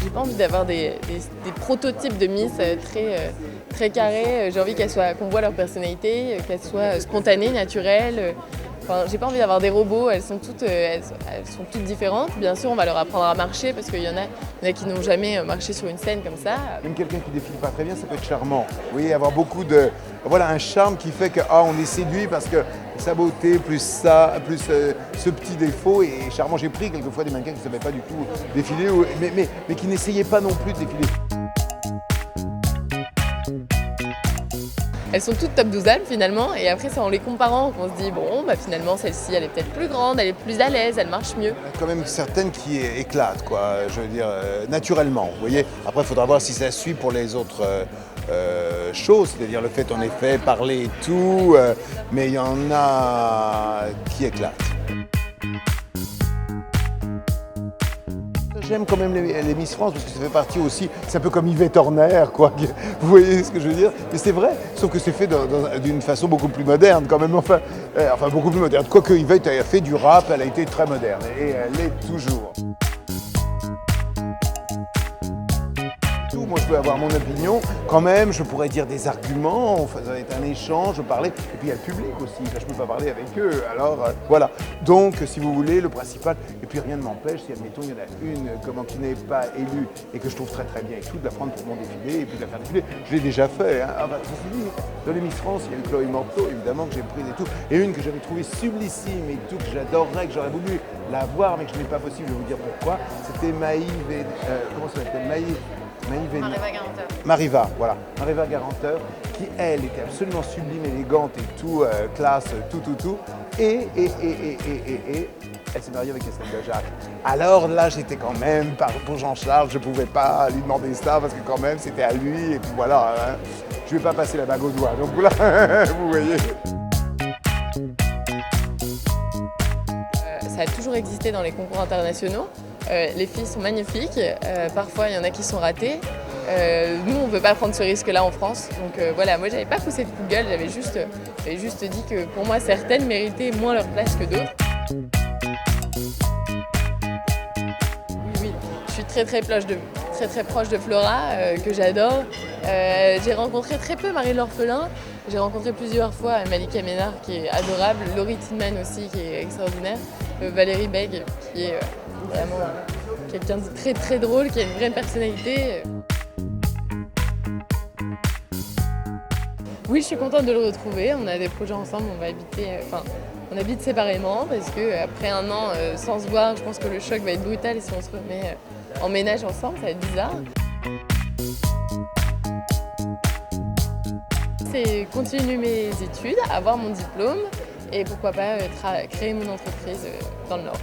J'ai pas envie d'avoir des prototypes de Miss très carrés. J'ai envie qu'on voit leur personnalité, qu'elles soient spontanées, naturelles. Enfin, j'ai pas envie d'avoir des robots, elles sont toutes différentes. Bien sûr, on va leur apprendre à marcher parce qu'il y en a qui n'ont jamais marché sur une scène comme ça. Même quelqu'un qui défile pas très bien, ça peut être charmant. Vous voyez, avoir voilà, un charme qui fait on est séduit parce que sa beauté, plus ça, plus ce petit défaut est charmant. J'ai pris quelquefois des mannequins qui ne savaient pas du tout défiler, mais qui n'essayaient pas non plus de défiler. Elles sont toutes top 12 finalement, et après c'est en les comparant qu'on se dit bon bah finalement celle-ci elle est peut-être plus grande, elle est plus à l'aise, elle marche mieux. Il y en a quand même certaines qui éclatent, quoi, je veux dire, naturellement. Vous voyez, après il faudra voir si ça suit pour les autres choses, c'est-à-dire le fait en effet parler et tout, mais il y en a qui éclatent. J'aime quand même les Miss France parce que ça fait partie aussi, c'est un peu comme Yvette Horner, quoi. Vous voyez ce que je veux dire? Mais c'est vrai, sauf que c'est fait d'une façon beaucoup plus moderne quand même, enfin beaucoup plus moderne. Quoique Yvette a fait du rap, elle a été très moderne et elle l'est toujours. Moi je peux avoir mon opinion, quand même je pourrais dire des arguments, ça va être un échange, parler, et puis il y a le public aussi, là je ne peux pas parler avec eux, alors voilà. Donc si vous voulez, le principal, et puis rien ne m'empêche, si admettons il y en a une qui n'est pas élue et que je trouve très bien et tout, de la prendre pour mon défilé et puis de la faire défiler, je l'ai déjà fait. Hein. Ah bah ceci dit, dans les Miss France, il y a eu Chloé Morteau évidemment que j'ai prise et tout, et une que j'avais trouvée sublissime et tout, que j'adorerais, que j'aurais voulu la voir mais que je n'ai pas possible, je vais vous dire pourquoi, c'était Maïve, comment ça s'appelle Mariva Garanteur. Mariva, voilà. Mariva Garanteur, qui elle était absolument sublime, élégante et tout, classe, tout. Et elle s'est mariée avec Estelle de Jacques. Alors là, j'étais quand même, pour Jean-Charles, je ne pouvais pas lui demander ça parce que quand même, c'était à lui. Et puis voilà, hein, je ne vais pas passer la bague au doigt. Donc là, vous voyez. Ça a toujours existé dans les concours internationaux. Les filles sont magnifiques, parfois il y en a qui sont ratées. Nous on ne veut pas prendre ce risque-là en France, donc voilà, moi j'avais pas poussé de coup de gueule, j'avais juste dit que pour moi certaines méritaient moins leur place que d'autres. Oui, je suis très proche de Flora, que j'adore. J'ai rencontré très peu Marie L'Orphelin, j'ai rencontré plusieurs fois Malika Ménard qui est adorable, Laurie Tillman aussi qui est extraordinaire, Valérie Bègue qui est vraiment quelqu'un de très drôle, qui a une vraie personnalité. Oui, je suis contente de le retrouver, on a des projets ensemble, on habite séparément parce qu'après un an sans se voir, je pense que le choc va être brutal et si on se remet en ménage ensemble, ça va être bizarre. C'est continuer mes études, avoir mon diplôme et pourquoi pas créer mon entreprise dans le Nord.